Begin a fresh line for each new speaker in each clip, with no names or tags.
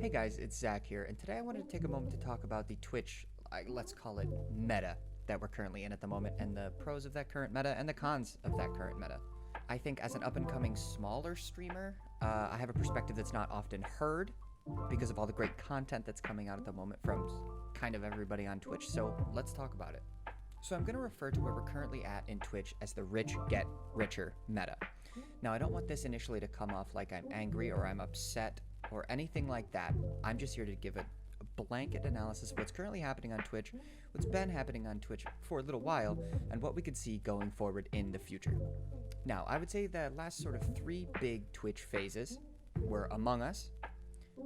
Hey guys, it's Zach here, and today I wanted to take a moment to talk about the Twitch, let's call it meta, that we're currently in at the moment, and the pros of that current meta and the cons of that current meta. I think as an up-and-coming smaller streamer, I have a perspective that's not often heard because of all the great content that's coming out at the moment from kind of everybody on Twitch, so let's talk about it. So I'm going to refer to where we're currently at in Twitch as the rich get richer meta. Now, I don't want this initially to come off like I'm angry or I'm upset or anything like that. I'm just here to give a blanket analysis of what's currently happening on Twitch, what's been happening on Twitch for a little while, and what we could see going forward in the future. Now, I would say the last sort of three big Twitch phases were Among Us,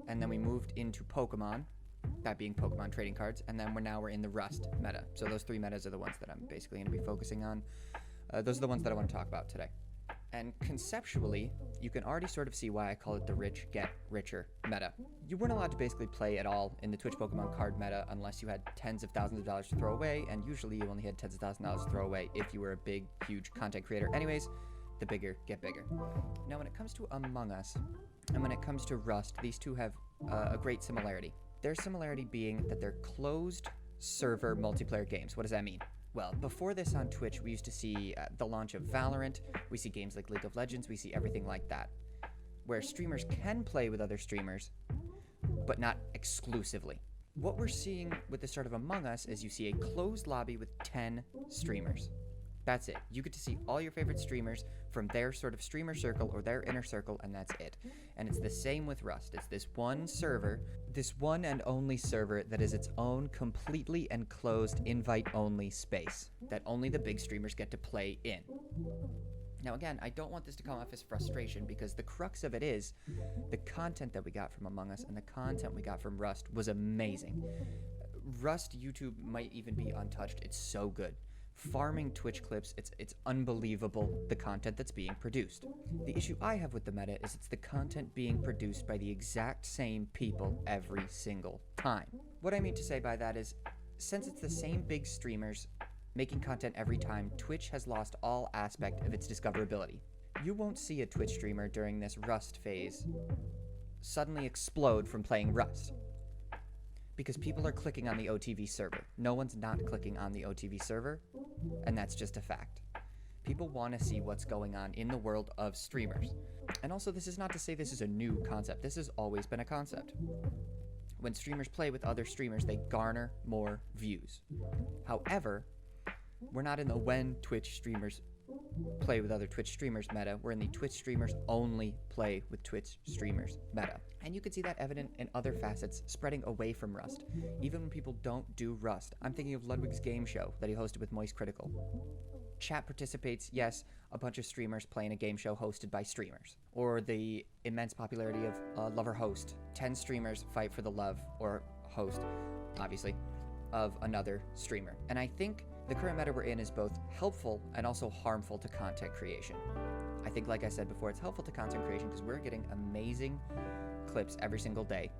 and then we moved into Pokemon, that being Pokemon trading cards, and then we're in the Rust meta. So those three metas are the ones that I'm basically going to be focusing on. Those are the ones that I want to talk about today. And conceptually, you can already sort of see why I call it the rich get richer meta. You weren't allowed to basically play at all in the Twitch Pokemon card meta unless you had tens of thousands of dollars to throw away, and usually you only had tens of thousands of dollars to throw away if you were a big, huge content creator. Anyways, the bigger get bigger. Now, when it comes to Among Us, and when it comes to Rust, these two have a great similarity. Their similarity being that they're closed server multiplayer games. What does that mean? Well, before this on Twitch, we used to see the launch of Valorant, we see games like League of Legends, we see everything like that, where streamers can play with other streamers, but not exclusively. What we're seeing with the start of Among Us is you see a closed lobby with 10 streamers. That's it. You get to see all your favorite streamers from their sort of streamer circle or their inner circle, and that's it. And it's the same with Rust. It's this one server, this one and only server that is its own completely enclosed invite-only space that only the big streamers get to play in. Now again, I don't want this to come off as frustration because the crux of it is the content that we got from Among Us and the content we got from Rust was amazing. Rust YouTube might even be untouched. It's so good. Farming Twitch clips, it's unbelievable the content that's being produced. The issue I have with the meta is it's the content being produced by the exact same people every single time. What I mean to say by that is, since it's the same big streamers making content every time, Twitch has lost all aspect of its discoverability. You won't see a Twitch streamer during this Rust phase suddenly explode from playing Rust, because people are clicking on the OTV server. No one's not clicking on the OTV server, and that's just a fact. People want to see what's going on in the world of streamers. And also, this is not to say this is a new concept. This has always been a concept. When streamers play with other streamers, they garner more views. However, we're not in the when Twitch streamers play with other Twitch streamers meta. We're in the Twitch streamers only play with Twitch streamers meta. And you can see that evident in other facets spreading away from Rust. Even when people don't do Rust. I'm thinking of Ludwig's game show that he hosted with Moist Critical. Chat participates, yes, a bunch of streamers playing a game show hosted by streamers. Or the immense popularity of Love or Host. 10 streamers fight for the love, or host, obviously, of another streamer. And I think the current meta we're in is both helpful and also harmful to content creation. I think, like I said before, it's helpful to content creation because we're getting amazing clips every single day,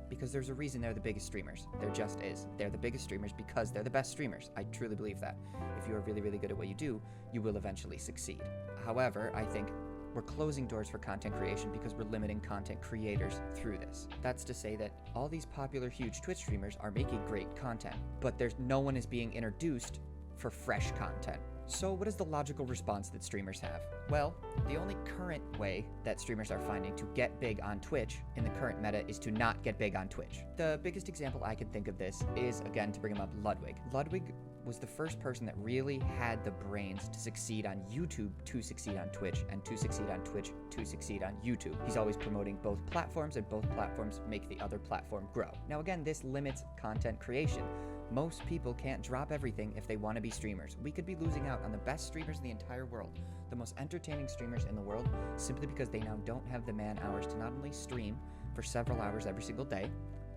because there's a reason they're the biggest streamers. There just is. They're the biggest streamers because they're the best streamers. I truly believe that. If you are really, really good at what you do, you will eventually succeed. However, I think we're closing doors for content creation because we're limiting content creators through this. That's to say that all these popular, huge Twitch streamers are making great content, but no one is being introduced for fresh content. So what is the logical response that streamers have? Well, the only current way that streamers are finding to get big on Twitch in the current meta is to not get big on Twitch. The biggest example I can think of this is, again, to bring him up, Ludwig. Ludwig was the first person that really had the brains to succeed on YouTube to succeed on Twitch, and to succeed on Twitch to succeed on YouTube. He's always promoting both platforms, and both platforms make the other platform grow. Now again, this limits content creation. Most people can't drop everything if they want to be streamers. We could be losing out on the best streamers in the entire world, the most entertaining streamers in the world, simply because they now don't have the man hours to not only stream for several hours every single day,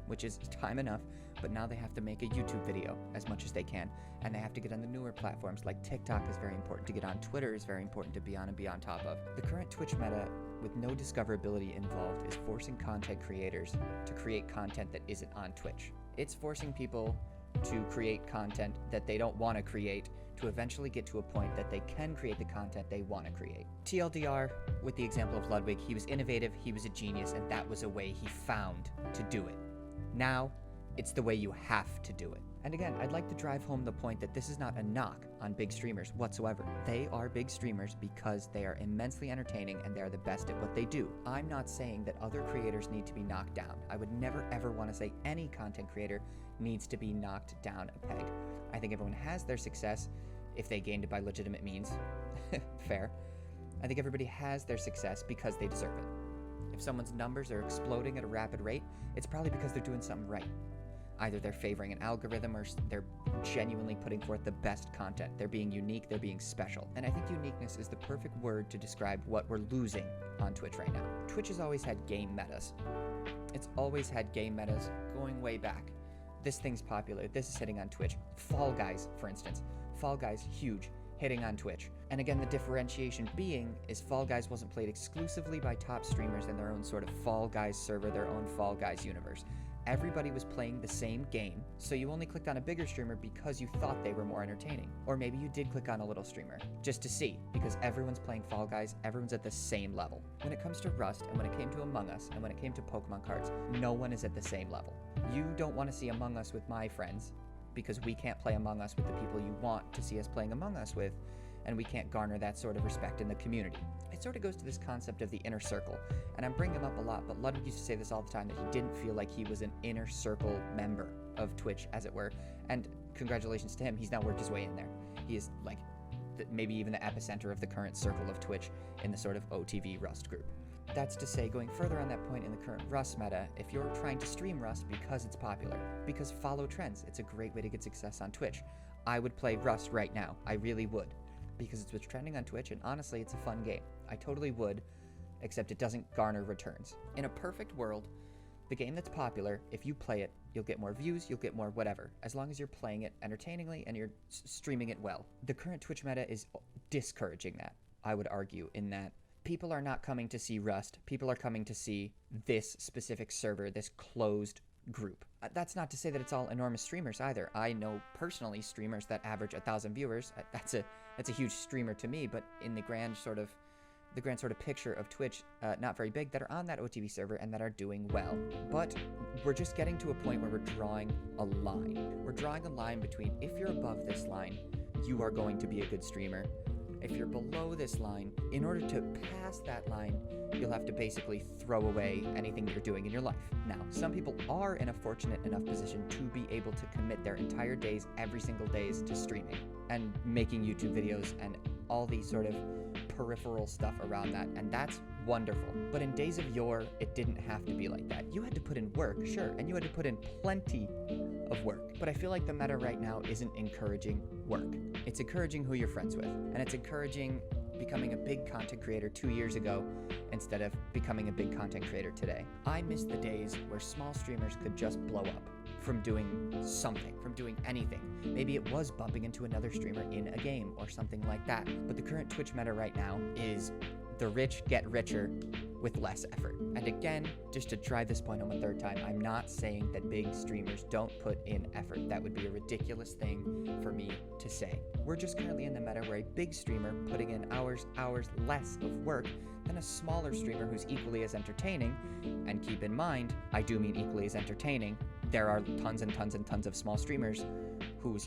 which is time enough, but now they have to make a YouTube video as much as they can, and they have to get on the newer platforms like TikTok is very important to get on, Twitter is very important to be on and be on top of. The current Twitch meta, with no discoverability involved, is forcing content creators to create content that isn't on Twitch. It's forcing people to create content that they don't want to create to eventually get to a point that they can create the content they want to create. TLDR, with the example of Ludwig, he was innovative, he was a genius, and that was a way he found to do it. Now, it's the way you have to do it. And again, I'd like to drive home the point that this is not a knock on big streamers whatsoever. They are big streamers because they are immensely entertaining and they are the best at what they do. I'm not saying that other creators need to be knocked down. I would never ever want to say any content creator needs to be knocked down a peg. I think everyone has their success if they gained it by legitimate means. Fair. I think everybody has their success because they deserve it. If someone's numbers are exploding at a rapid rate, it's probably because they're doing something right. Either they're favoring an algorithm or they're genuinely putting forth the best content. They're being unique, they're being special. And I think uniqueness is the perfect word to describe what we're losing on Twitch right now. Twitch has always had game metas. It's always had game metas going way back. This thing's popular, this is hitting on Twitch. Fall Guys, for instance. Fall Guys, huge, hitting on Twitch. And again, the differentiation being is Fall Guys wasn't played exclusively by top streamers in their own sort of Fall Guys server, their own Fall Guys universe. Everybody was playing the same game, so you only clicked on a bigger streamer because you thought they were more entertaining. Or maybe you did click on a little streamer, just to see, because everyone's playing Fall Guys, everyone's at the same level. When it comes to Rust, and when it came to Among Us, and when it came to Pokemon cards, no one is at the same level. You don't want to see Among Us with my friends, because we can't play Among Us with the people you want to see us playing Among Us with, and we can't garner that sort of respect in the community. It sort of goes to this concept of the inner circle, and I'm bringing him up a lot, but Ludwig used to say this all the time, that he didn't feel like he was an inner circle member of Twitch, as it were, and congratulations to him, he's now worked his way in there. He is, like, maybe even the epicenter of the current circle of Twitch in the sort of OTV Rust group. That's to say, going further on that point in the current Rust meta, if you're trying to stream Rust because it's popular, because follow trends, it's a great way to get success on Twitch. I would play Rust right now, I really would, because it's what's trending on Twitch, and honestly, it's a fun game. I totally would, except it doesn't garner returns. In a perfect world, the game that's popular, if you play it, you'll get more views, you'll get more whatever, as long as you're playing it entertainingly and you're streaming it well. The current Twitch meta is discouraging that, I would argue, in that people are not coming to see Rust, people are coming to see this specific server, this closed group. That's not to say that it's all enormous streamers either. I know personally streamers that average 1,000 viewers. That's a huge streamer to me, but in the grand sort of picture of Twitch, not very big, that are on that OTV server and that are doing well. But we're just getting to a point where we're drawing a line. We're drawing a line between, if you're above this line, you are going to be a good streamer. If you're below this line, in order to pass that line, you'll have to basically throw away anything you're doing in your life. Now, some people are in a fortunate enough position to be able to commit their entire days, every single days, to streaming and making YouTube videos and all these sort of peripheral stuff around that, and that's wonderful. But in days of yore, it didn't have to be like that. You had to put in work, sure, and you had to put in plenty of work. But I feel like the meta right now isn't encouraging work. It's encouraging who you're friends with, and it's encouraging becoming a big content creator 2 years ago instead of becoming a big content creator today. I miss the days where small streamers could just blow up from doing something, from doing anything. Maybe it was bumping into another streamer in a game or something like that. But the current Twitch meta right now is the rich get richer with less effort. And again, just to drive this point home a third time, I'm not saying that big streamers don't put in effort. That would be a ridiculous thing for me to say. We're just currently in the meta where a big streamer putting in hours less of work than a smaller streamer who's equally as entertaining. And keep in mind, I do mean equally as entertaining. There are tons and tons and tons of small streamers who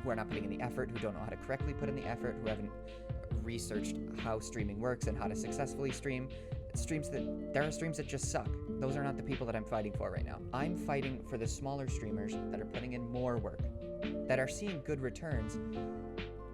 are not putting in the effort, who don't know how to correctly put in the effort, who haven't researched how streaming works and how to successfully stream. There are streams that just suck. Those are not the people that I'm fighting for right now. I'm fighting for the smaller streamers that are putting in more work, that are seeing good returns,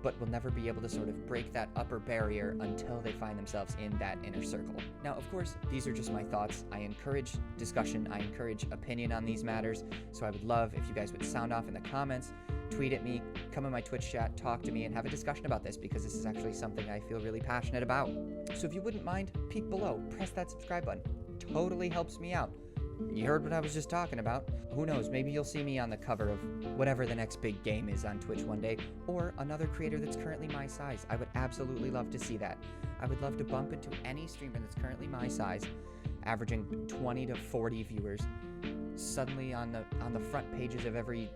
but will never be able to sort of break that upper barrier until they find themselves in that inner circle. Now, of course, these are just my thoughts. I encourage discussion, I encourage opinion on these matters, so I would love if you guys would sound off in the comments, tweet at me, come in my Twitch chat, talk to me, and have a discussion about this, because this is actually something I feel really passionate about. So if you wouldn't mind, peek below, press that subscribe button. Totally helps me out. You heard what I was just talking about. Who knows, maybe you'll see me on the cover of whatever the next big game is on Twitch one day, or another creator that's currently my size. I would absolutely love to see that. I would love to bump into any streamer that's currently my size, averaging 20 to 40 viewers, suddenly on the front pages of every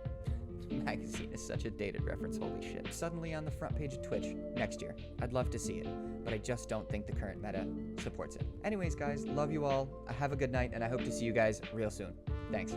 Magazine is such a dated reference, holy shit. Suddenly on the front page of Twitch next year. I'd love to see it, but I just don't think the current meta supports it. Anyways, guys, love you all. Have a good night, and I hope to see you guys real soon. Thanks.